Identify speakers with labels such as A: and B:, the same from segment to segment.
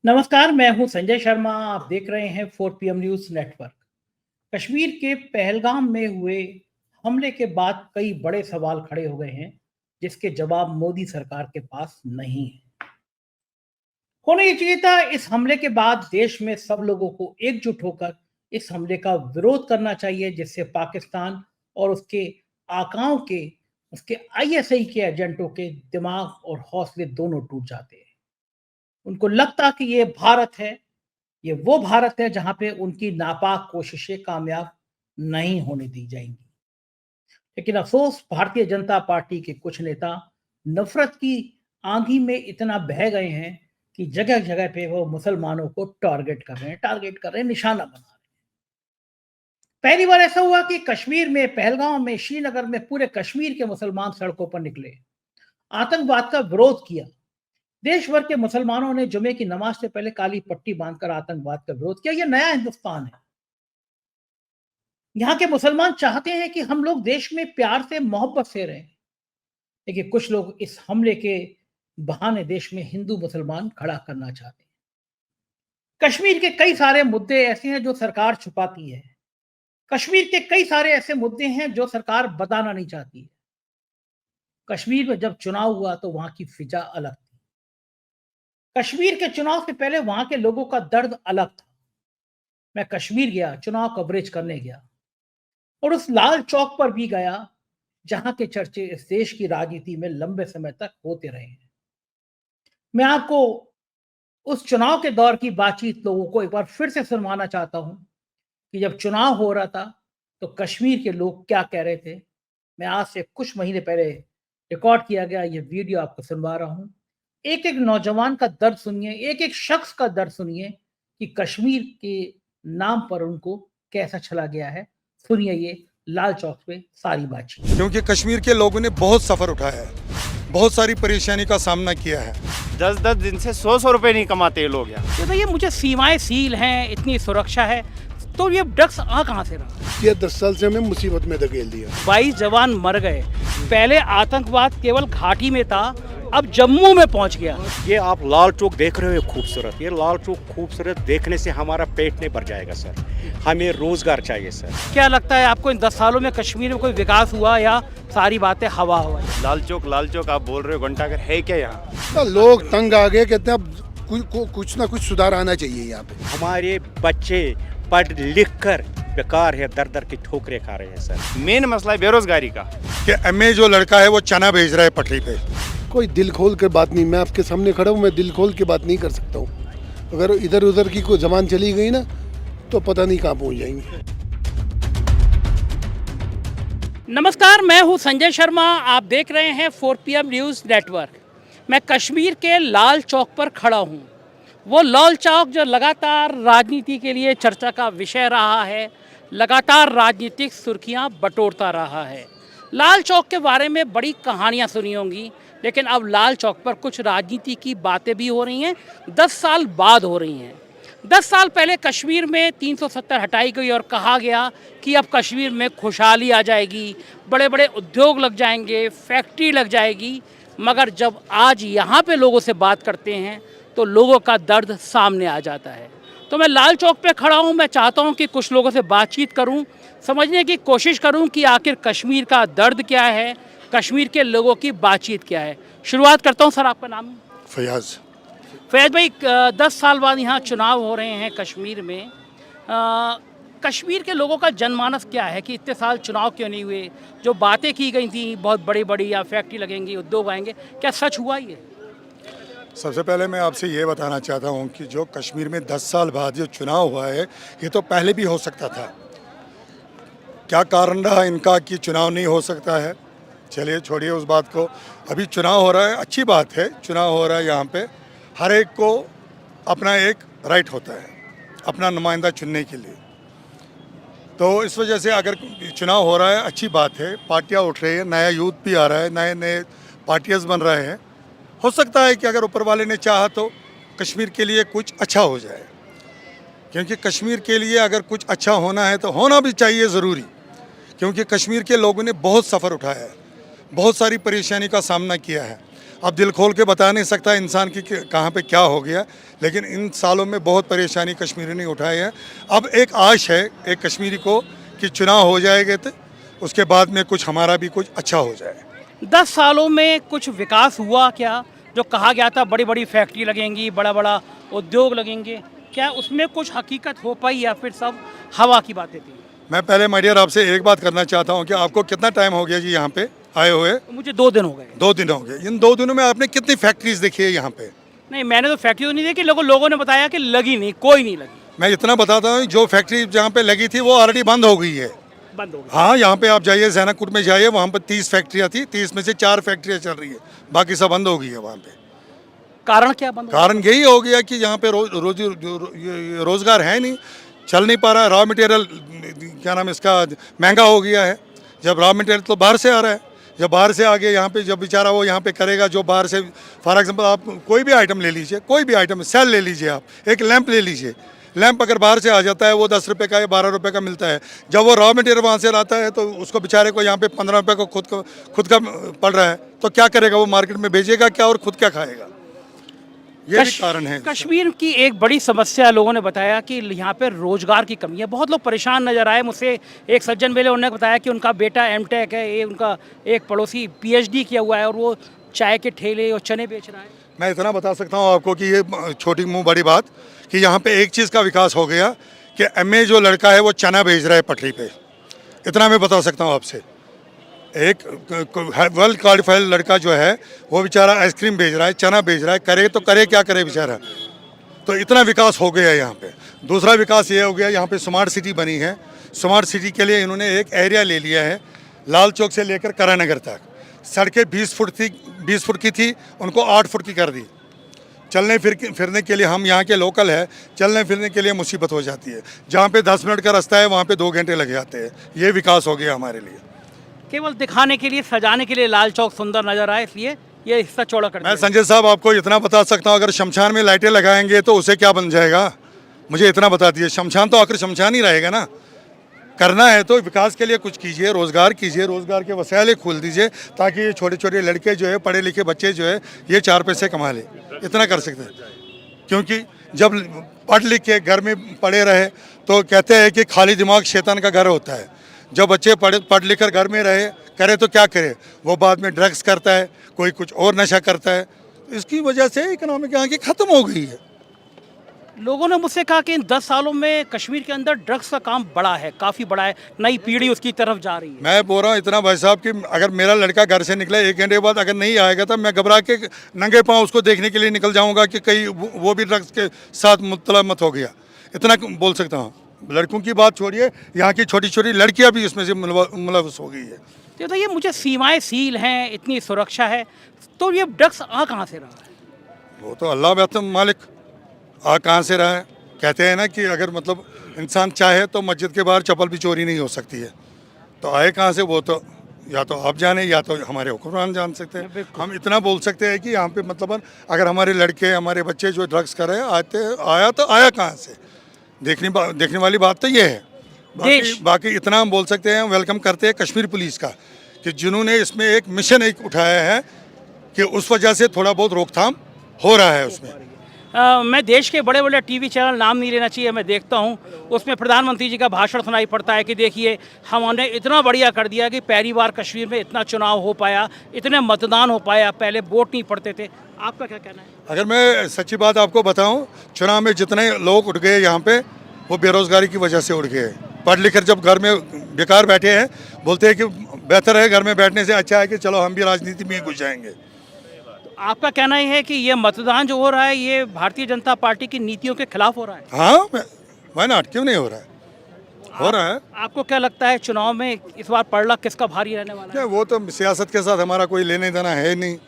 A: नमस्कार, मैं हूं संजय शर्मा। आप देख रहे हैं 4 PM न्यूज नेटवर्क। कश्मीर के पहलगाम में हुए हमले के बाद कई बड़े सवाल खड़े हो गए हैं, जिसके जवाब मोदी सरकार के पास नहीं है। होना ये चाहिए था, इस हमले के बाद देश में सब लोगों को एकजुट होकर इस हमले का विरोध करना चाहिए, जिससे पाकिस्तान और उसके आकाओं के, उसके आईएसआई के एजेंटों के दिमाग और हौसले दोनों टूट जाते हैं। उनको लगता कि ये वो भारत है जहां पे उनकी नापाक कोशिशें कामयाब नहीं होने दी जाएंगी। लेकिन अफसोस, भारतीय जनता पार्टी के कुछ नेता नफरत की आंधी में इतना बह गए हैं कि जगह जगह पे वो मुसलमानों को टारगेट कर रहे हैं, निशाना बना रहे हैं। पहली बार ऐसा हुआ कि कश्मीर में, पहलगाम में, श्रीनगर में पूरे कश्मीर के मुसलमान सड़कों पर निकले, आतंकवाद का विरोध किया। देश भर के मुसलमानों ने जुमे की नमाज से पहले काली पट्टी बांधकर आतंकवाद का विरोध किया। यह नया हिंदुस्तान है। यहाँ के मुसलमान चाहते हैं कि हम लोग देश में प्यार से, मोहब्बत से रहें। लेकिन कुछ लोग इस हमले के बहाने देश में हिंदू मुसलमान खड़ा करना चाहते हैं। कश्मीर के कई सारे मुद्दे ऐसे हैं जो सरकार छुपाती है। कश्मीर के कई सारे ऐसे मुद्दे हैं जो सरकार बताना नहीं चाहती है। कश्मीर में जब चुनाव हुआ तो वहां की फिजा अलग थी। कश्मीर के चुनाव से पहले वहां के लोगों का दर्द अलग था। मैं कश्मीर गया, चुनाव कवरेज करने गया, और उस लाल चौक पर भी गया जहां के चर्चे इस देश की राजनीति में लंबे समय तक होते रहे हैं। मैं आपको उस चुनाव के दौर की बातचीत लोगों को एक बार फिर से सुनवाना चाहता हूं कि जब चुनाव हो रहा था तो कश्मीर के लोग क्या कह रहे थे। मैं आज से कुछ महीने पहले रिकॉर्ड किया गया ये वीडियो आपको सुनवा रहा हूं। एक एक नौजवान का दर्द सुनिए, एक एक शख्स का दर्द सुनिए कि कश्मीर के नाम पर उनको कैसा चला गया है। सुनिए ये लाल चौक पे सारी बातचीत।
B: क्योंकि कश्मीर के लोगों ने बहुत सफ़र उठाया है, बहुत सारी परेशानी का सामना किया है।
C: 10-10 दिन से 100 रुपए नहीं कमाते ये लोग यहाँ।
A: ये भैया, मुझे सीमाएं सील हैं, इतनी सुरक्षा है, तो ये ड्रग्स आ कहाँ से रहा?
D: ये 10 साल से हमें मुसीबत में धकेल दिया।
A: 22 जवान मर गए। पहले आतंकवाद केवल घाटी में था, अब जम्मू में पहुंच गया।
E: ये आप लाल चौक देख रहे हो खूबसूरत, ये लाल चौक खूबसूरत देखने से हमारा पेट नहीं भर जाएगा सर। हमें रोजगार चाहिए सर।
A: क्या लगता है आपको, इन 10 सालों में कश्मीर में कोई विकास हुआ या सारी बातें हवा हवा?
C: लाल चौक आप बोल रहे हो, घंटाघर है क्या यहाँ?
D: तो लोग तंग आ गए, कहते हैं अब कुछ ना कुछ सुधार आना चाहिए यहाँ पे।
E: हमारे बच्चे पढ़ लिख कर बेकार है, दर दर की ठोकरें खा रहे हैं सर।
C: मेन मसला है बेरोजगारी का।
B: कि एमए जो लड़का है वो चना भेज रहा है पटरी पे।
D: कोई दिल खोल कर बात नहीं, मैं आपके सामने खड़ा हूँ, मैं दिल खोल के बात नहीं कर सकता हूँ। अगर इधर उधर की कोई जबान चली गई ना तो पता नहीं कहाँ पहुँच जाएंगे।
A: नमस्कार, मैं हूं संजय शर्मा। आप देख रहे हैं 4 PM न्यूज़ नेटवर्क। मैं कश्मीर के लाल चौक पर खड़ा हूं। वो लाल चौक जो लगातार राजनीति के लिए चर्चा का विषय रहा है, लगातार राजनीतिक सुर्खियां बटोरता रहा है। लाल चौक के बारे में बड़ी कहानियां सुनी होंगी, लेकिन अब लाल चौक पर कुछ राजनीति की बातें भी हो रही हैं, 10 साल बाद हो रही हैं। 10 साल पहले कश्मीर में 370 हटाई गई और कहा गया कि अब कश्मीर में खुशहाली आ जाएगी, बड़े बड़े उद्योग लग जाएंगे, फैक्ट्री लग जाएगी। मगर जब आज यहाँ पे लोगों से बात करते हैं तो लोगों का दर्द सामने आ जाता है। तो मैं लाल चौक पे खड़ा हूँ। मैं चाहता हूँ कि कुछ लोगों से बातचीत करूँ, समझने की कोशिश करूँ कि आखिर कश्मीर का दर्द क्या है, कश्मीर के लोगों की बातचीत क्या है। शुरुआत करता हूँ। सर, आपका नाम?
D: फयाज।
A: फैज भाई, 10 साल बाद यहाँ चुनाव हो रहे हैं कश्मीर में। कश्मीर के लोगों का जनमानस क्या है कि इतने साल चुनाव क्यों नहीं हुए? जो बातें की गई थी बहुत बड़ी बड़ी, या फैक्ट्री लगेंगी, उद्योग आएंगे, क्या सच हुआ ये?
B: सबसे पहले मैं आपसे ये बताना चाहता हूँ कि जो कश्मीर में 10 साल बाद जो चुनाव हुआ है, ये तो पहले भी हो सकता था। क्या कारण रहा इनका कि चुनाव नहीं हो सकता है? चलिए छोड़िए उस बात को। अभी चुनाव हो रहा है, अच्छी बात है, चुनाव हो रहा है। यहाँ पे हर एक को अपना एक राइट होता है अपना नुमाइंदा चुनने के लिए। तो इस वजह से अगर चुनाव हो रहा है, अच्छी बात है। पार्टियाँ उठ रही है, नया यूथ भी आ रहा है, नए नए पार्टियाँ बन रहे हैं। हो सकता है कि अगर ऊपर वाले ने चाहा तो कश्मीर के लिए कुछ अच्छा हो जाए, क्योंकि कश्मीर के लिए अगर कुछ अच्छा होना है तो होना भी चाहिए ज़रूरी। क्योंकि कश्मीर के लोगों ने बहुत सफ़र उठाया है, बहुत सारी परेशानी का सामना किया है। अब दिल खोल के बता नहीं सकता इंसान की कहाँ पे क्या हो गया, लेकिन इन सालों में बहुत परेशानी कश्मीरी ने उठाई है। अब एक आश है एक कश्मीरी को कि चुनाव हो जाएंगे तो उसके बाद में कुछ हमारा भी कुछ अच्छा हो जाए।
A: 10 सालों में कुछ विकास हुआ क्या? जो कहा गया था बड़ी बड़ी फैक्ट्री लगेंगी, बड़ा बड़ा उद्योग लगेंगे, क्या उसमें कुछ हकीकत हो पाई या फिर सब हवा की बातें थी?
B: मैं पहले माइडियर आपसे एक बात करना चाहता हूँ कि आपको कितना टाइम हो गया जी यहाँ पे आए हुए?
A: मुझे 2 दिन हो गए।
B: 2 दिन हो गए। इन 2 दिनों में आपने कितनी फैक्ट्रीज देखी है यहाँ पे?
A: नहीं, मैंने तो फैक्ट्री तो नहीं देखी, लोगों ने बताया कि लगी नहीं, कोई नहीं लगी।
B: मैं इतना बताता हूँ, जो फैक्ट्री जहाँ पे लगी थी वो ऑलरेडी बंद हो गई है।
A: बंद हो गई।
B: हाँ, यहाँ पे आप जाइए जैनाकुट में जाइए, वहाँ पर 30 फैक्ट्रियाँ थी, 30 में से 4 फैक्ट्रियाँ चल रही है, बाकी सब बंद हो गई है वहाँ पे।
A: कारण क्या बंद हो गई?
B: कारण यही हो गया कि यहाँ पे रोजगार है नहीं, चल नहीं पा रहा है। रॉ मटेरियल क्या नाम इसका महंगा हो गया है। जब रॉ मटेरियल तो बाहर से आ रहा है, जब बाहर से आ गया यहाँ पे, जब बेचारा वो यहाँ पे करेगा जो बाहर से, फॉर एग्जांपल आप कोई भी आइटम ले लीजिए, कोई भी आइटम, सेल ले लीजिए, आप एक लैंप ले लीजिए, लैंप अगर बाहर से आ जाता है वो 10 रुपये का या 12 रुपये का मिलता है। जब वो रॉ मटेरियल वहाँ से लाता है तो उसको बेचारे को यहाँ पे 15 रुपये को खुद का पड़ रहा है, तो क्या करेगा वो? मार्केट में भेजेगा क्या और खुद क्या खाएगा? ये भी कारण है।
A: कश्मीर की एक बड़ी समस्या लोगों ने बताया कि यहाँ पे रोजगार की कमी है, बहुत लोग परेशान नजर आए। मुझसे एक सज्जन मिले, उन्होंने बताया कि उनका बेटा एमटेक है, ये उनका एक पड़ोसी पीएचडी किया हुआ है और वो चाय के ठेले और चने बेच रहा है।
B: मैं इतना बता सकता हूँ आपको कि ये छोटी मुँह बड़ी बात कि यहाँ पे एक चीज़ का विकास हो गया कि एमए जो लड़का है वो चना भेज रहा है पटरी पे। इतना मैं बता सकता हूँ आपसे। एक वेल क्वालिफाइड लड़का जो है वो बेचारा आइसक्रीम भेज रहा है, चना भेज रहा है, करे तो करे क्या करे बेचारा। तो इतना विकास हो गया है यहाँ पे। दूसरा विकास ये हो गया, यहाँ पे स्मार्ट सिटी बनी है। स्मार्ट सिटी के लिए इन्होंने एक एरिया ले लिया है, लाल चौक से लेकर करानगर तक। सड़कें 20 फुट की थी, उनको 8 फुट की कर दी। चलने फिरने के लिए, हम यहाँ के लोकल है, चलने फिरने के लिए मुसीबत हो जाती है। जहाँ पे 10 मिनट का रास्ता है वहाँ पे 2 घंटे लग जाते हैं। ये विकास हो गया हमारे लिए।
A: केवल दिखाने के लिए, सजाने के लिए लाल चौक सुंदर नजर आए, इसलिए ये हिस्सा चौड़ा कर दिया।
B: मैं संजय साहब आपको इतना बता सकता हूँ, अगर शमशान में लाइटें लगाएंगे तो उसे क्या बन जाएगा? मुझे इतना बता दीजिए। शमशान तो आखिर शमशान ही रहेगा ना। करना है तो विकास के लिए कुछ कीजिए, रोज़गार कीजिए, रोज़गार के वसाइल खोल दीजिए ताकि ये छोटे छोटे लड़के जो है, पढ़े लिखे बच्चे जो है, ये 4 पैसे कमा ले। इतना कर सकते हैं, क्योंकि जब पढ़ लिख के घर में पढ़े रहे तो कहते हैं कि खाली दिमाग शैतान का घर होता है। जब बच्चे पढ़ लिख कर घर में रहे, करे तो क्या करे? वो बाद में ड्रग्स करता है, कोई कुछ और नशा करता है। इसकी वजह से इकोनॉमिक यहाँ की ख़त्म हो गई है।
A: लोगों ने मुझसे कहा कि इन 10 सालों में कश्मीर के अंदर ड्रग्स का काम बढ़ा है, काफ़ी बढ़ा है, नई पीढ़ी उसकी तरफ जा रही है।
B: मैं बोल रहा हूँ इतना भाई साहब कि अगर मेरा लड़का घर से निकले 1 घंटे बाद अगर नहीं आएगा तो मैं घबरा के नंगे पाँव उसको देखने के लिए निकल जाऊँगा कि कहीं वो भी ड्रग्स के साथ मुब्तला मत हो गया। इतना बोल सकता हूँ। लड़कों की बात छोड़िए, यहाँ की छोटी छोटी लड़कियाँ भी इसमें से मुलव्वस हो गई है।
A: तो ये मुझे सीमाएं सील हैं, इतनी सुरक्षा है, तो ये ड्रग्स आ कहाँ से रहा है?
B: वो तो अल्लाह बेहतर मालिक आ कहाँ से रहा है। कहते हैं ना कि अगर मतलब इंसान चाहे तो मस्जिद के बाहर चप्पल भी चोरी नहीं हो सकती है, तो आए कहाँ से वो तो या तो आप जाने या तो हमारे हुक्मरान जान सकते हैं। हम इतना बोल सकते हैं कि यहाँ पे मतलब अगर हमारे लड़के, हमारे बच्चे जो ड्रग्स कर रहे हैं आया तो आया कहाँ से? देखने वाली बात तो ये है। बाकी इतना हम बोल सकते हैं, वेलकम करते हैं कश्मीर पुलिस का कि जिन्होंने इसमें एक मिशन उठाया है कि उस वजह से थोड़ा बहुत रोकथाम हो रहा है उसमें।
A: मैं देश के बड़े बड़े टीवी चैनल, नाम नहीं लेना चाहिए, मैं देखता हूँ, उसमें प्रधानमंत्री जी का भाषण सुनाई पड़ता है कि देखिए हमने इतना बढ़िया कर दिया कि पहली बार कश्मीर में इतना चुनाव हो पाया, इतने मतदान हो पाया, पहले वोट नहीं पड़ते थे। आपका क्या कहना है?
B: अगर मैं सच्ची बात आपको बताऊं, चुनाव में जितने लोग उठ गए यहाँ पे वो बेरोज़गारी की वजह से उठ गए। पढ़ लिख कर जब घर में बेकार बैठे हैं, बोलते हैं कि बेहतर है घर में बैठने से अच्छा है कि चलो हम भी राजनीति में घुस जाएंगे।
A: आपका कहना ही है कि ये मतदान जो हो रहा है ये भारतीय जनता पार्टी की नीतियों के खिलाफ हो रहा है?
B: हाँ, व्हाई नॉट, क्यों नहीं हो रहा है? हो रहा है।
A: आपको क्या लगता है चुनाव में इस बार पड़ला किसका भारी रहने वाला है?
B: वो तो सियासत के साथ हमारा कोई लेने देना है नहीं।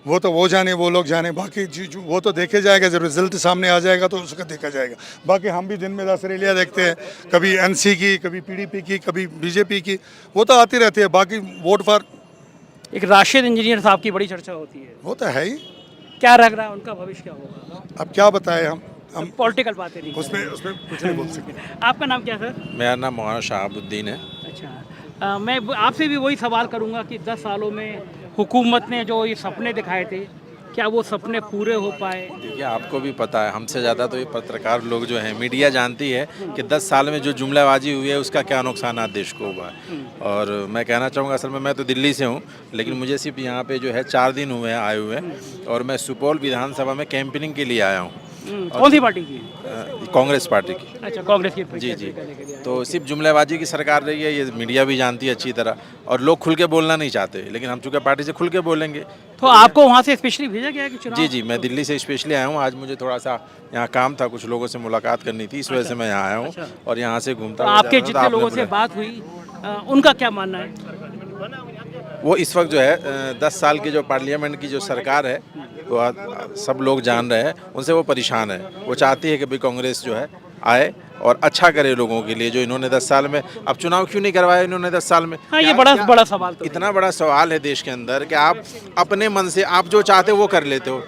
B: वो तो वो जाने, वो लोग जाने। बाकी वो तो देखे जाएगा, जब रिजल्ट सामने आ जाएगा तो उसका देखा जाएगा। बाकी हम भी दिन में 10 रैलियाँ देखते हैं, कभी एनसी की, कभी पीडीपी की, कभी बीजेपी की, वो तो आती रहती है। बाकी वोट फॉर
A: एक राशिद इंजीनियर साहब की बड़ी चर्चा होती है,
B: वो तो है ही।
A: क्या लग रहा है उनका भविष्य क्या होगा?
B: अब क्या बताएं हम
A: पॉलिटिकल बातें नहीं,
B: उसमें कुछ नहीं बोल सकते।
A: आपका नाम क्या सर?
F: मेरा नाम मौलाना शहाबुद्दीन है।
A: अच्छा, मैं आपसे भी वही सवाल करूंगा कि 10 सालों में हुकूमत ने जो ये सपने दिखाए थे, क्या वो सपने पूरे हो पाए?
F: देखिए आपको भी पता है हमसे ज़्यादा तो ये पत्रकार लोग जो हैं मीडिया जानती है कि 10 साल में जो जुमलाबाजी हुई है उसका क्या नुकसान देश को हुआ है। और मैं कहना चाहूँगा असल में मैं तो दिल्ली से हूँ लेकिन मुझे सिर्फ यहाँ पे जो है 4 दिन हुए हैं आए हुए हैं और मैं सुपौल विधानसभा में कैंपेनिंग के लिए आया हूँ।
A: कौन सी पार्टी की?
F: कांग्रेस पार्टी की।
A: अच्छा, कांग्रेस की।
F: जी जी। तो सिर्फ जुमलाबाजी की सरकार रही है, ये मीडिया भी जानती है अच्छी तरह और लोग खुल के बोलना नहीं चाहते, लेकिन हम चूँकि पार्टी से खुल के बोलेंगे।
A: तो आपको वहाँ से स्पेशली भेजा गया है कि चुनाव?
F: जी जी, मैं दिल्ली से स्पेशली आया हूँ। आज मुझे थोड़ा सा यहाँ काम था, कुछ लोगों से मुलाकात करनी थी, इस वजह से मैं यहाँ आया हूँ और यहाँ से घूमता
A: तो
F: हुआ
A: आपके
F: जा रहा था।
A: जितने
F: आपने
A: लोगों से
F: बुलाया।
A: बात हुई उनका क्या मानना है?
F: वो इस वक्त जो है 10 साल की जो पार्लियामेंट की जो सरकार है वो सब लोग जान रहे हैं, उनसे वो परेशान है। वो चाहती है कि भाई कांग्रेस जो है आए और अच्छा करे लोगों के लिए, जो इन्होंने 10 साल में, अब चुनाव क्यों नहीं करवाया इन्होंने 10 साल में?
A: हाँ, ये बड़ा सवाल तो है।
F: इतना बड़ा सवाल है देश के अंदर कि आप अपने मन से आप जो चाहते हो वो कर लेते हो।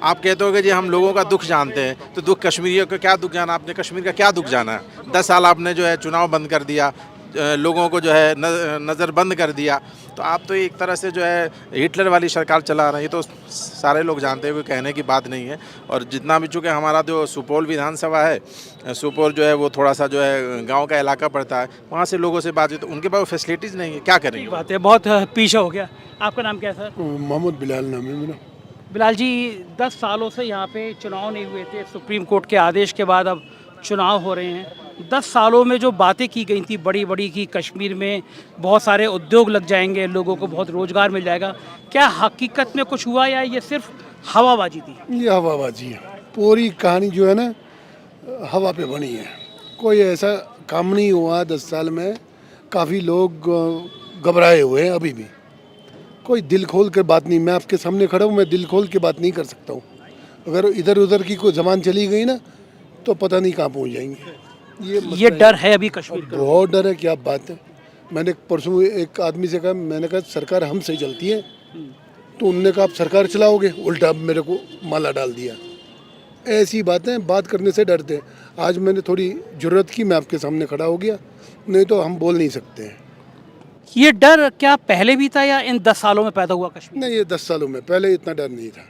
F: आप कहते हो कि जी हम लोगों का दुख जानते हैं, तो दुख कश्मीरियों का क्या दुख जाना? आपने कश्मीर का क्या दुख जाना है? 10 साल आपने जो है चुनाव बंद कर दिया, लोगों को जो है नज़र बंद कर दिया, तो आप तो एक तरह से जो है हिटलर वाली सरकार चला रहे हैं। ये तो सारे लोग जानते हैं, कोई कहने की बात नहीं है। और जितना भी चूँकि हमारा जो सुपौल विधानसभा है, सुपौल जो है वो थोड़ा सा जो है गांव का इलाका पड़ता है, वहाँ से लोगों से बात, तो उनके पास फैसिलिटीज़ नहीं है, क्या करेंगे?
A: बात है, बहुत पीछे हो गया। आपका नाम क्या है सर?
D: मोहम्मद बिलाल नाम है मेरा।
A: बिलाल जी, 10 सालों से यहाँ पे चुनाव नहीं हुए थे, सुप्रीम कोर्ट के आदेश के बाद अब चुनाव हो रहे हैं। 10 सालों में जो बातें की गई थी बड़ी बड़ी कि कश्मीर में बहुत सारे उद्योग लग जाएंगे, लोगों को बहुत रोज़गार मिल जाएगा, क्या हकीकत में कुछ हुआ या ये सिर्फ हवाबाजी थी?
D: ये हवाबाजी है, पूरी कहानी जो है ना हवा पे बनी है। कोई ऐसा काम नहीं हुआ 10 साल में। काफ़ी लोग घबराए हुए हैं अभी भी। कोई दिल खोल कर बात नहीं, मैं आपके सामने खड़ा हूँ, मैं दिल खोल के बात नहीं कर सकता हूँ। अगर इधर उधर की कोई ज़बान चली गई ना तो पता नहीं कहाँ पहुँच जाएंगे।
A: ये डर है अभी कश्मीर का?
D: बहुत डर है, क्या बात है। मैंने परसों एक आदमी से कहा, मैंने कहा सरकार हमसे चलती है, तो उनने कहा आप सरकार चलाओगे, उल्टा मेरे को माला डाल दिया। ऐसी बातें बात करने से डरते हैं। आज मैंने थोड़ी ज़रूरत की, मैं आपके सामने खड़ा हो गया, नहीं तो हम बोल नहीं सकते हैं।
A: ये डर क्या पहले भी था या इन 10 सालों में पैदा हुआ कश्मीर?
D: नहीं, ये 10 सालों में, पहले इतना डर नहीं था।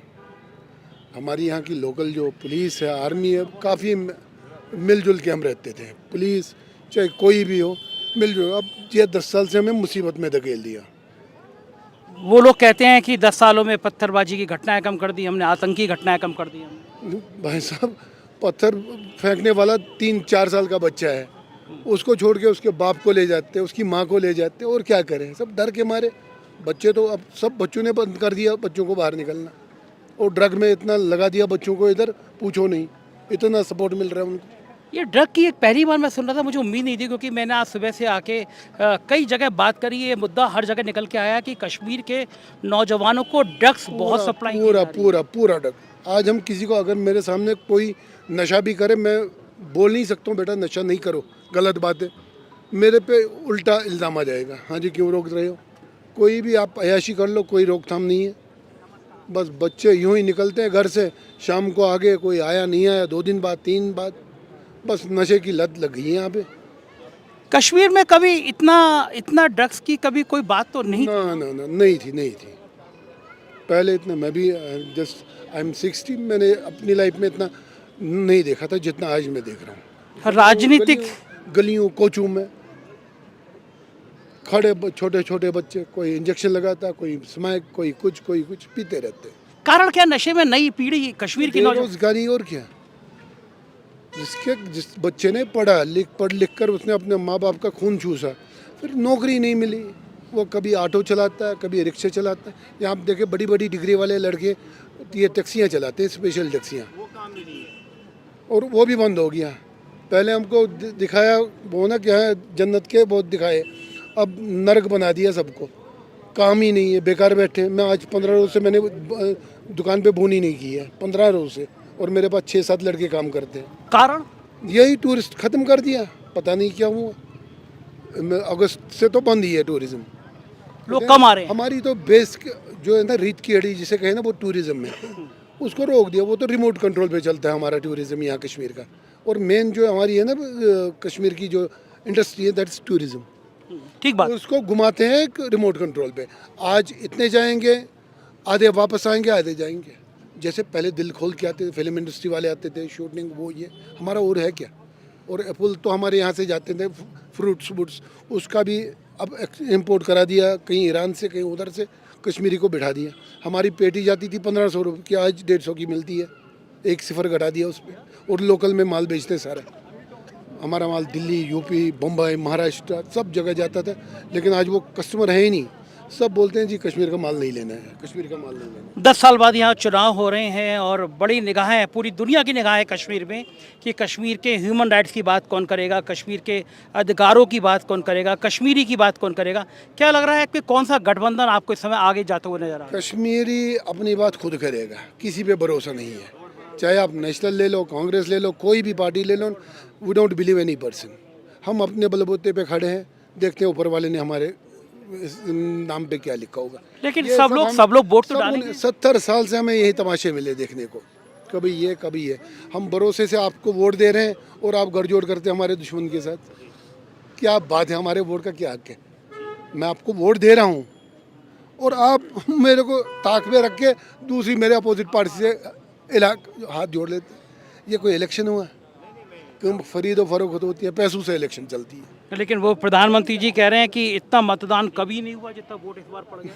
D: हमारी यहाँ की लोकल जो पुलिस है, आर्मी है, काफ़ी मिलजुल के हम रहते थे। पुलिस चाहे कोई भी हो, मिलजुल। अब ये 10 साल से हमें मुसीबत में धकेल दिया।
A: वो लोग कहते हैं कि 10 सालों में पत्थरबाजी की घटनाएं कम कर दी हमने, आतंकी घटनाएं कम कर दी हमने।
D: भाई साहब, पत्थर फेंकने वाला 3-4 साल का बच्चा है, उसको छोड़ के उसके बाप को ले जाते, उसकी माँ को ले जाते, और क्या करें? सब डर के मारे। बच्चे तो अब सब बच्चों ने बंद कर दिया बच्चों को बाहर निकलना, और ड्रग में इतना लगा दिया बच्चों को, इधर पूछो नहीं, इतना सपोर्ट मिल रहा है उनको।
A: ये ड्रग की एक पहली बार मैं सुन रहा था, मुझे उम्मीद नहीं थी, क्योंकि मैंने आज सुबह से आके कई जगह बात करी, ये मुद्दा हर जगह निकल के आया कि कश्मीर के नौजवानों को ड्रग्स बहुत सप्लाई
D: पूरा ड्रग। आज हम किसी को, अगर मेरे सामने कोई नशा भी करे, मैं बोल नहीं सकता हूँ बेटा नशा नहीं करो, गलत बात है, मेरे पे उल्टा इल्ज़ाम आ जाएगा। हाँ जी, क्यों रोक रहे हो? कोई भी आप अयाशी कर लो, कोई रोकथाम नहीं है। बस बच्चे यूं ही निकलते हैं घर से, शाम को आगे कोई आया नहीं आया, 2 दिन बाद 3 बाद, बस नशे की लत लग गई है यहाँ पे।
A: कश्मीर में कभी इतना ड्रग्स की कभी कोई बात तो नहीं?
D: ना नहीं थी। पहले इतना, मैं भी जस्ट आई एम 60, मैंने अपनी लाइफ में इतना नहीं देखा था जितना आज मैं देख रहा हूँ।
A: राजनीतिक
D: गलियों कोचों में खड़े छोटे छोटे बच्चे, कोई इंजेक्शन लगाता, कोई स्मैक, कोई कुछ पीते रहते।
A: कारण क्या? नशे में नई पीढ़ी कश्मीर की
D: बेरोजगारी, और क्या। जिस बच्चे ने पढ़ लिख कर उसने अपने माँ बाप का खून चूसा, फिर नौकरी नहीं मिली, वो कभी ऑटो चलाता है, कभी रिक्शे चलाता है। यहाँ आप देखें, बड़ी बड़ी डिग्री वाले लड़के ये टैक्सियाँ चलाते हैं, स्पेशल टैक्सियाँ, और वो भी बंद हो गया। पहले हमको दिखाया वो ना क्या है, जन्नत के बहुत दिखाए, अब नरक बना दिया सबको। काम ही नहीं है, बेकार बैठे। मैं आज 15 रोज से मैंने दुकान पे बोनी नहीं की है, 15 रोज से, और मेरे पास 6-7 लड़के काम करते हैं।
A: कारण
D: यही टूरिस्ट ख़त्म कर दिया, पता नहीं क्या हुआ। अगस्त से तो बंद ही है टूरिज्म,
A: लोग कम आ रहे हैं।
D: हमारी तो बेस जो है ना, रीत की हड्डी जिसे कहे ना, वो टूरिज्म में, उसको रोक दिया। वो तो रिमोट कंट्रोल पे चलता है हमारा टूरिज्म यहाँ कश्मीर का। और मेन जो हमारी है ना कश्मीर की जो इंडस्ट्री है, दैट्स टूरिज्म।
A: ठीक बात।
D: उसको घुमाते हैं एक रिमोट कंट्रोल पे। आज इतने जाएंगे, आधे वापस आएंगे, आधे जाएंगे। जैसे पहले दिल खोल के आते थे, फिल्म इंडस्ट्री वाले आते थे, शूटिंग वो ये हमारा और है क्या। और एप्पल तो हमारे यहाँ से जाते थे, फ्रूट्स वूट्स उसका भी अब इम्पोर्ट करा दिया, कहीं ईरान से कहीं उधर से कश्मीरी को बिठा दिया। हमारी पेटी जाती थी 1500 रुपये की, आज 150 की मिलती है, एक सिफर घटा दिया उस पर। और लोकल में माल बेचते सारा। हमारा माल दिल्ली, यूपी, बम्बई, महाराष्ट्र सब जगह जाता था, लेकिन आज वो कस्टमर है ही नहीं। सब बोलते हैं जी कश्मीर का माल नहीं लेना है, कश्मीर का माल नहीं लेना है।
A: 10 साल बाद यहाँ चुनाव हो रहे हैं और बड़ी निगाहें, पूरी दुनिया की निगाहें कश्मीर में कि कश्मीर के ह्यूमन राइट्स की बात कौन करेगा, कश्मीर के अधिकारों की बात कौन करेगा, कश्मीरी की बात कौन करेगा। क्या लग रहा है कि कौन सा गठबंधन आपको इस समय आगे जाते हुए नजर आ रहा है?
D: कश्मीरी अपनी बात खुद करेगा, किसी पे भरोसा नहीं है। चाहे आप नेशनल ले लो, कांग्रेस ले लो, कोई भी पार्टी ले लो, we don't believe any person. हम अपने बलबूते पे खड़े हैं, देखते हैं ऊपर वाले ने हमारे इस नाम पे क्या लिखा होगा।
A: लेकिन
D: ये
A: सब लोग वोट तो
D: सब
A: डालेंगे।
D: 70 साल से हमें यही तमाशे मिले देखने को, कभी ये कभी ये। हम भरोसे से आपको वोट दे रहे हैं और आप गठजोड़ करते हैं हमारे दुश्मन के साथ। क्या बात है, हमारे वोट का क्या हक है? मैं आपको वोट दे रहा हूँ और आप मेरे को ताक में रख के दूसरी मेरे अपोजिट पार्टी से हाथ जोड़ लेते। ये कोई इलेक्शन हुआ? क्यों खरीद और फरोख्त होती है, पैसों से इलेक्शन चलती है।
A: लेकिन वो प्रधानमंत्री जी कह रहे हैं कि इतना मतदान कभी नहीं हुआ जितना वोट इस बार पड़ गया।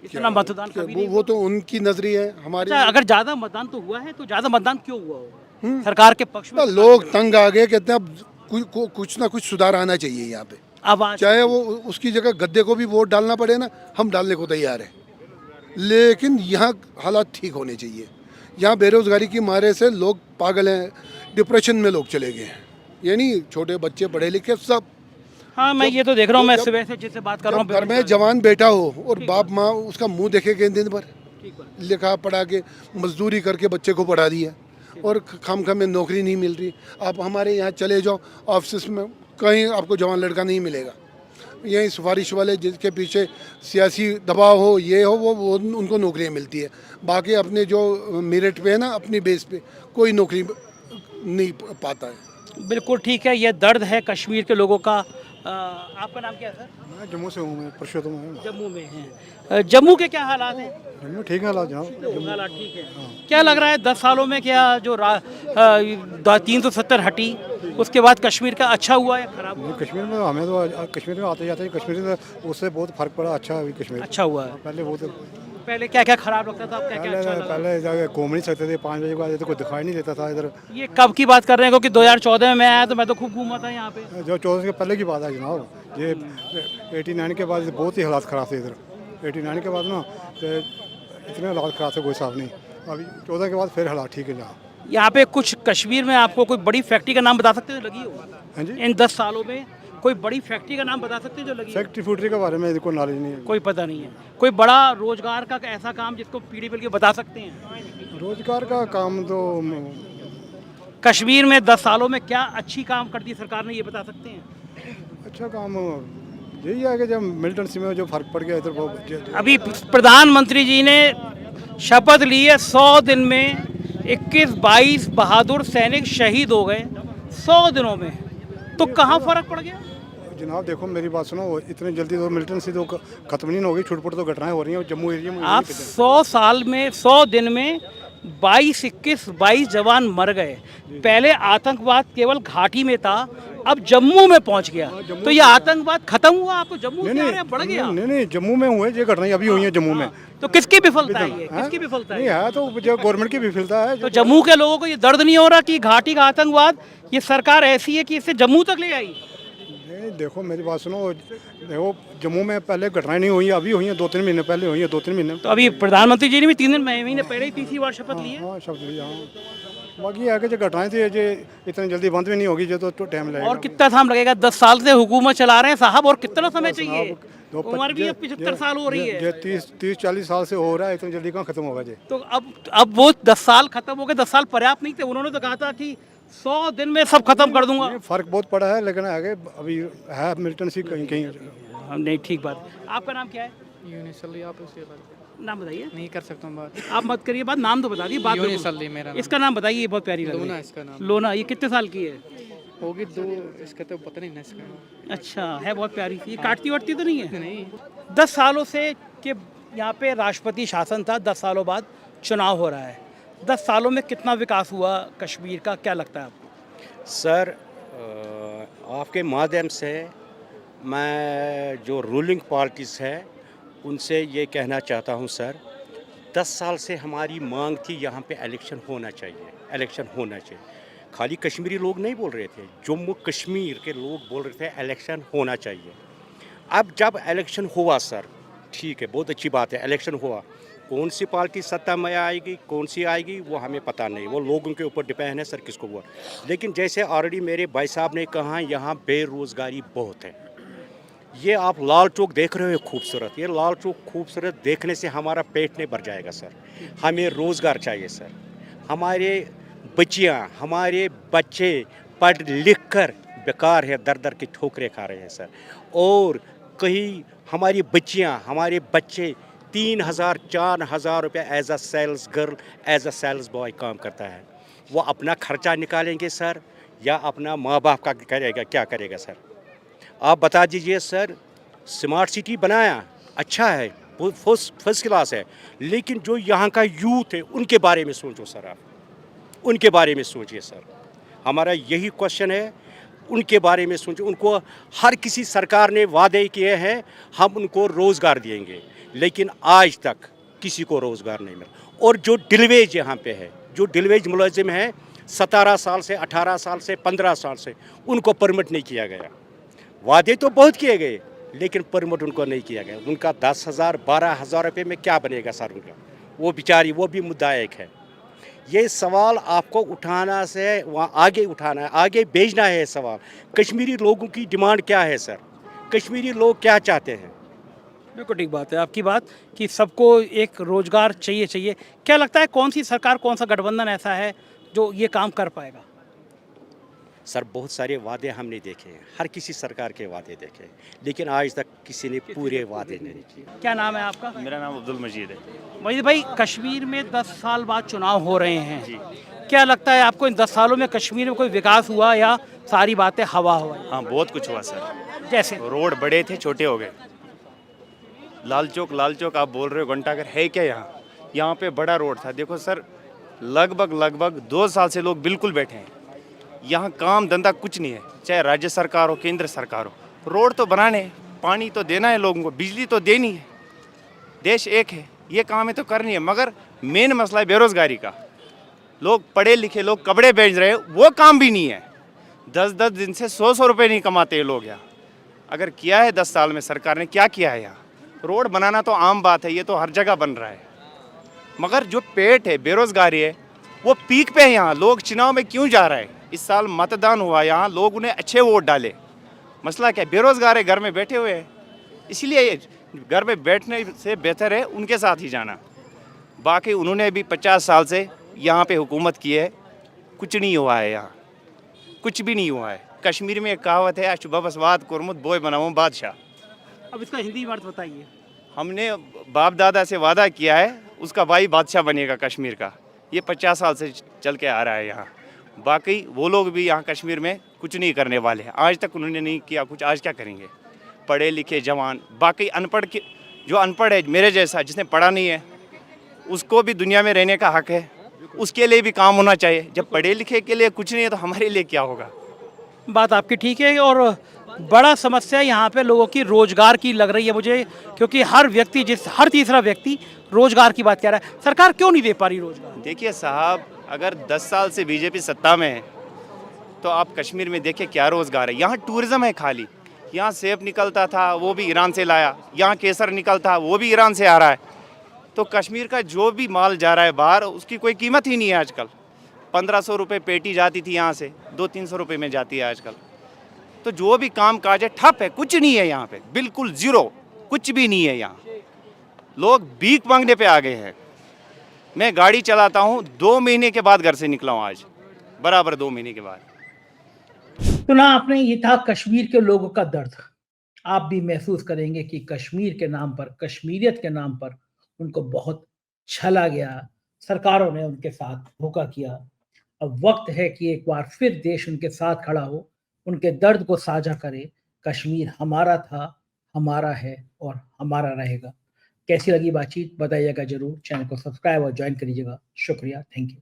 A: इतना मतदान कभी नहीं
D: वो तो उनकी नजरी है, हमारी
A: अच्छा, अगर ज्यादा मतदान तो हुआ है तो ज्यादा मतदान क्यों हुआ होगा? सरकार के पक्ष में
D: लोग तंग आ गए, कहते हैं अब कुछ ना कुछ सुधार आना चाहिए यहाँ पे।
A: आवाज
D: चाहे वो उसकी जगह गद्दे को भी वोट डालना पड़े ना, हम डालने को तैयार हैं। लेकिन यहाँ हालात ठीक होने चाहिए। यहाँ बेरोजगारी की मारे से लोग पागल हैं, डिप्रेशन में लोग चले गए हैं। ये नहीं छोटे बच्चे पढ़े लिखे सब।
A: हाँ, मैं ये तो देख रहा हूँ, मैं सुबह से जिससे बात कर रहा हूँ
D: घर में जवान बैठा हो और बाप माँ उसका मुंह देखेगा दिन भर, लिखा पढ़ा के मजदूरी करके बच्चे को पढ़ा दिया और खाम में नौकरी नहीं मिल रही। आप हमारे यहाँ चले जाओ ऑफिस में, कहीं आपको जवान लड़का नहीं मिलेगा। यही सिफारिश वाले जिसके पीछे सियासी दबाव हो, ये हो, वो उनको नौकरियाँ मिलती है। बाकी अपने जो मेरिट पे है ना, अपनी बेस पे कोई नौकरी नहीं पाता है।
A: बिल्कुल ठीक है, ये दर्द है कश्मीर के लोगों का। आपका नाम क्या है सर?
G: मैं जम्मू से हूँ, मैं परसोत्तम हूँ।
A: जम्मू में हैं। जम्मू के क्या हालात हैं?
G: जम्मू ठीक है हालात जनाब।
A: हालात ठीक है। क्या लग रहा है 10 सालों में क्या जो 370 हटी उसके बाद कश्मीर का अच्छा हुआ या खराब हुआ?
G: कश्मीर में हमें तो कश्मीर में आते जाते कश्मीर में उससे बहुत फर्क पड़ा। अच्छा है अभी कश्मीर,
A: अच्छा हुआ है।
G: पहले बहुत
A: पहले क्या क्या खराब लगता था, अब क्या क्या अच्छा लगा?
G: पहले जाके घूम नहीं सकते थे, 5 बजे के बाद तो कोई दिखाई नहीं देता था इधर।
A: ये कब की बात कर रहे हैं? क्योंकि 2014 में मैं आया तो मैं तो खूब घूमा था यहाँ पे।
G: जो 14 के पहले की बात है जनाब, ये 89 के बाद बहुत ही हालात ख़राब थे इधर। 89 के बाद ना तो इतने हालात ख़राब थे, कोई साफ नहीं। अभी 14 के बाद फिर हालात ठीक है जहाँ।
A: यहाँ पे कुछ कश्मीर में आपको कोई बड़ी फैक्ट्री का नाम बता सकते हो लगी हो?
G: हाँ जी,
A: इन 10 सालों में कोई बड़ी फैक्ट्री का नाम बता सकते हो जो लगी हो?
G: फैक्ट्री फूट्री के बारे में कोई नॉलेज नहीं है।
A: कोई पता नहीं है। कोई बड़ा रोजगार का ऐसा काम जिसको पीढ़ी पीढ़ी बता सकते हैं?
G: रोजगार का काम तो
A: कश्मीर में 10 सालों में क्या अच्छी काम कर दी सरकार ने, ये बता सकते हैं?
G: अच्छा काम यही है कि जब मिलिटेंसी में जो फर्क पड़ गया इधर बहुत।
A: अभी प्रधानमंत्री जी ने शपथ ली है, 100 दिन में 21-22 बहादुर सैनिक शहीद हो गए 100 दिनों में, तो कहाँ फर्क पड़ गया?
G: जनाब देखो मेरी बात सुनो, इतने जल्दी तो मिलिटेंसी तो खत्म नहीं होगी, छुटपुट तो घटनाएं हो रही हैं जम्मू एरिया में।
A: आप 100 साल में 100 दिन में 22 जवान मर गए। पहले आतंकवाद केवल घाटी में था, अब जम्मू में पहुंच गया। तो ये आतंकवाद खत्म हुआ? आप तो जम्मू से आ रहे हैं, बढ़ गया?
G: नहीं, जम्मू में हुए ये घटनाएं अभी हुई हैं जम्मू में।
A: तो किसकी विफलता है ये? किसकी विफलता
G: नहीं
A: है?
G: है तो जो गवर्नमेंट की विफलता है।
A: तो जम्मू के लोगों को ये दर्द नहीं हो रहा कि घाटी का आतंकवाद, ये सरकार ऐसी है कि इसे जम्मू तक ले आई?
G: नहीं देखो मेरी बात सुनो, देखो जम्मू में पहले घटनाएं नहीं हुई, अभी हुई हैं 2-3 महीने पहले हुई हैं, 2-3 महीने।
A: तो अभी प्रधानमंत्री जी ने भी 3 महीने पहले ही तीसरी बार शपथ ली है।
G: हाँ शब्द लिया। बाकी है कि जो घटनाएं थी ये इतनी जल्दी बंद भी नहीं होगी, जो तो टाइम लगेगा।
A: और कितना टाइम लगेगा? 10 साल से हुकूमत चला रहे हैं साहब, और कितना समय चाहिए? उम्र भी अब 75 साल हो रही है।
G: 30-40 साल से हो रहा है, इतनी जल्दी कहाँ खत्म होगा जी?
A: तो अब वो 10 साल खत्म हो गए, 10 साल पर्याप्त नहीं थे? उन्होंने तो कहा था कि 100 दिन में सब खत्म कर दूंगा।
G: फर्क बहुत पड़ा है, लेकिन आगे अभी है मिलिटेंसी कहीं कहीं।
A: नहीं, ठीक बात। आपका नाम क्या है?
H: यूनिस अली। आप उसके बारे में
A: नाम बताइए।
H: नहीं कर सकता हूँ बात।
A: आप मत करिए बात, नाम तो बता दिए। बात
H: यूनिस अली मेरा नाम।
A: इसका नाम बताइए, ये बहुत प्यारी लग रही
H: लोना
A: है।
H: इसका नाम।
A: लोना, ये कितने साल की है?
H: होगी दो, इसका तो पता नहीं ना इसका।
A: अच्छा, है बहुत प्यारी सी, ये काटती वाटती तो नहीं है?
H: नहीं
A: 10 सालों से कि यहाँ पे राष्ट्रपति शासन था, 10 सालों बाद चुनाव हो रहा है। 10 सालों में कितना विकास हुआ कश्मीर का, क्या लगता है आपको?
E: सर आपके माध्यम से मैं जो रूलिंग पार्टीज़ है उनसे ये कहना चाहता हूँ सर, 10 साल से हमारी मांग थी यहाँ पे इलेक्शन होना चाहिए, इलेक्शन होना चाहिए। खाली कश्मीरी लोग नहीं बोल रहे थे, जम्मू कश्मीर के लोग बोल रहे थे इलेक्शन होना चाहिए। अब जब इलेक्शन हुआ सर, ठीक है, बहुत अच्छी बात है, इलेक्शन हुआ, कौन सी पार्टी सत्ता में आएगी, कौन सी आएगी वो हमें पता नहीं, वो लोगों के ऊपर डिपेंड है सर किसको वोट। लेकिन जैसे ऑलरेडी मेरे भाई साहब ने कहा, यहाँ बेरोज़गारी बहुत है। ये आप लाल चौक देख रहे हो खूबसूरत, ये लाल चौक खूबसूरत देखने से हमारा पेट नहीं भर जाएगा सर। हमें रोज़गार चाहिए सर। हमारे बच्चियाँ, हमारे बच्चे पढ़ लिख कर बेकार है, दर दर की ठोकरें खा रहे हैं सर। और कहीं हमारी बच्चियाँ, हमारे बच्चे 3,000 4,000 रुपये as a sales girl, as a sales boy काम करता है। वो अपना खर्चा निकालेंगे सर या अपना माँ बाप का करेगा, क्या करेगा सर? आप बता दीजिए सर। स्मार्ट सिटी बनाया, अच्छा है, फर्स्ट क्लास है, लेकिन जो यहाँ का यूथ है उनके बारे में सोचो सर, आप उनके बारे में सोचिए सर। हमारा यही क्वेश्चन है, उनके बारे में सोचो। उनको हर किसी सरकार ने वादे किए हैं हम उनको रोज़गार देंगे, लेकिन आज तक किसी को रोज़गार नहीं मिला। और जो डिलवेज यहाँ पे है, जो डिलवेज मुलाजिम है 17 साल से, 18 साल से, 15 साल से, उनको परमिट नहीं किया गया। वादे तो बहुत किए गए लेकिन परमिट उनको नहीं किया गया। उनका 10,000 12,000 रुपये में क्या बनेगा सर उनका? वो बेचारी, वो भी मुद्दा एक है। ये सवाल आपको उठाना से वहाँ आगे उठाना है, आगे भेजना है सवाल। कश्मीरी लोगों की डिमांड क्या है सर? कश्मीरी लोग क्या चाहते हैं?
A: बिल्कुल ठीक बात है आपकी बात कि सबको एक रोजगार चाहिए। क्या लगता है कौन सी सरकार, कौन सा गठबंधन ऐसा है जो ये काम कर पाएगा?
E: सर बहुत सारे वादे हमने देखे हैं, हर किसी सरकार के वादे देखे हैं, लेकिन आज तक किसी ने पूरे वादे नहीं किए।
A: क्या नाम है आपका?
C: मेरा नाम अब्दुल मजीद है।
A: वही भाई, कश्मीर में 10 साल बाद चुनाव हो रहे हैं जी, क्या लगता है आपको इन 10 सालों में कश्मीर में कोई विकास हुआ या सारी बातें हवा हुआ?
C: हाँ, बहुत कुछ हुआ सर।
A: जैसे
C: रोड बड़े थे, छोटे हो गए। लाल चौक आप बोल रहे हो, घंटाघर है क्या यहाँ? यहाँ पे बड़ा रोड था। देखो सर, लगभग 2 साल से लोग बिल्कुल बैठे हैं। यहाँ काम धंधा कुछ नहीं है, चाहे राज्य सरकार हो, केंद्र सरकार हो। रोड तो बनाने, पानी तो देना है लोगों को, बिजली तो देनी है। देश एक है, ये काम है तो करनी है, मगर मेन मसला है बेरोजगारी का। लोग पढ़े लिखे लोग कपड़े बेच रहे हैं, वो काम भी नहीं है। 10-10 दिन से 100-100 रुपये नहीं कमाते ये लोग यहाँ। अगर किया है 10 साल में सरकार ने, क्या किया है यहाँ? रोड बनाना तो आम बात है, ये तो हर जगह बन रहा है, मगर जो पेट है, बेरोजगारी है, वो पीक पे है यहाँ। लोग चुनाव में क्यों जा रहे हैं? इस साल मतदान हुआ यहाँ, लोग उन्हें अच्छे वोट डाले। मसला क्या? बेरोजगार है, घर में बैठे हुए हैं। इसलिए घर में बैठने से बेहतर है उनके साथ ही जाना। बाकी उन्होंने भी 50 साल से यहाँ पे हुकूमत की है, कुछ नहीं हुआ है यहाँ, कुछ भी नहीं हुआ है। कश्मीर में एक कहावत है, अशुभस्वाद कुरमुत बोय बनाऊँ बादशाह।
A: अब इसका हिंदी अर्थ बताइए।
C: हमने बाप दादा से वादा किया है, उसका भाई बादशाह बनेगा कश्मीर का। ये 50 साल से चल के आ रहा है यहाँ। बाकी वो लोग भी यहाँ कश्मीर में कुछ नहीं करने वाले हैं। आज तक उन्होंने नहीं किया कुछ, आज क्या करेंगे? पढ़े लिखे जवान, बाकी अनपढ़ के, जो अनपढ़ है मेरे जैसा, जिसने पढ़ा नहीं है, उसको भी दुनिया में रहने का हक है, उसके लिए भी काम होना चाहिए। जब पढ़े लिखे के लिए कुछ नहीं है तो हमारे लिए क्या होगा?
A: बात आपकी ठीक है। और बड़ा समस्या यहाँ पे लोगों की रोजगार की लग रही है मुझे, क्योंकि हर तीसरा व्यक्ति रोजगार की बात कर रहा है। सरकार क्यों नहीं दे पा रही रोजगार?
C: देखिए साहब, अगर 10 साल से बीजेपी सत्ता में है तो आप कश्मीर में देखिए क्या रोज़गार है। यहाँ टूरिज़्म है खाली। यहाँ सेब निकलता था, वो भी ईरान से लाया। यहाँ केसर निकलता, वो भी ईरान से आ रहा है। तो कश्मीर का जो भी माल जा रहा है बाहर, उसकी कोई कीमत ही नहीं है आजकल। 1500 रुपये पेटी जाती थी यहाँ से, 200-300 रुपये में जाती है आजकल। तो जो भी काम काज है ठप है, कुछ नहीं है यहाँ पे, बिल्कुल ज़ीरो, कुछ भी नहीं है यहाँ। लोग भीख मांगने पे आ गए हैं। मैं गाड़ी चलाता हूँ, 2 महीने के बाद घर से निकला हूँ आज, बराबर 2 महीने के बाद।
A: तो ना, आपने, ये था कश्मीर के लोगों का दर्द। आप भी महसूस करेंगे कि कश्मीर के नाम पर, कश्मीरियत के नाम पर उनको बहुत छला गया, सरकारों ने उनके साथ धोखा किया। अब वक्त है कि एक बार फिर देश उनके साथ खड़ा हो, उनके दर्द को साझा करे। कश्मीर हमारा था, हमारा है और हमारा रहेगा। कैसी लगी बातचीत बताइएगा जरूर। चैनल को सब्सक्राइब और ज्वाइन करिएगा। शुक्रिया, थैंक यू।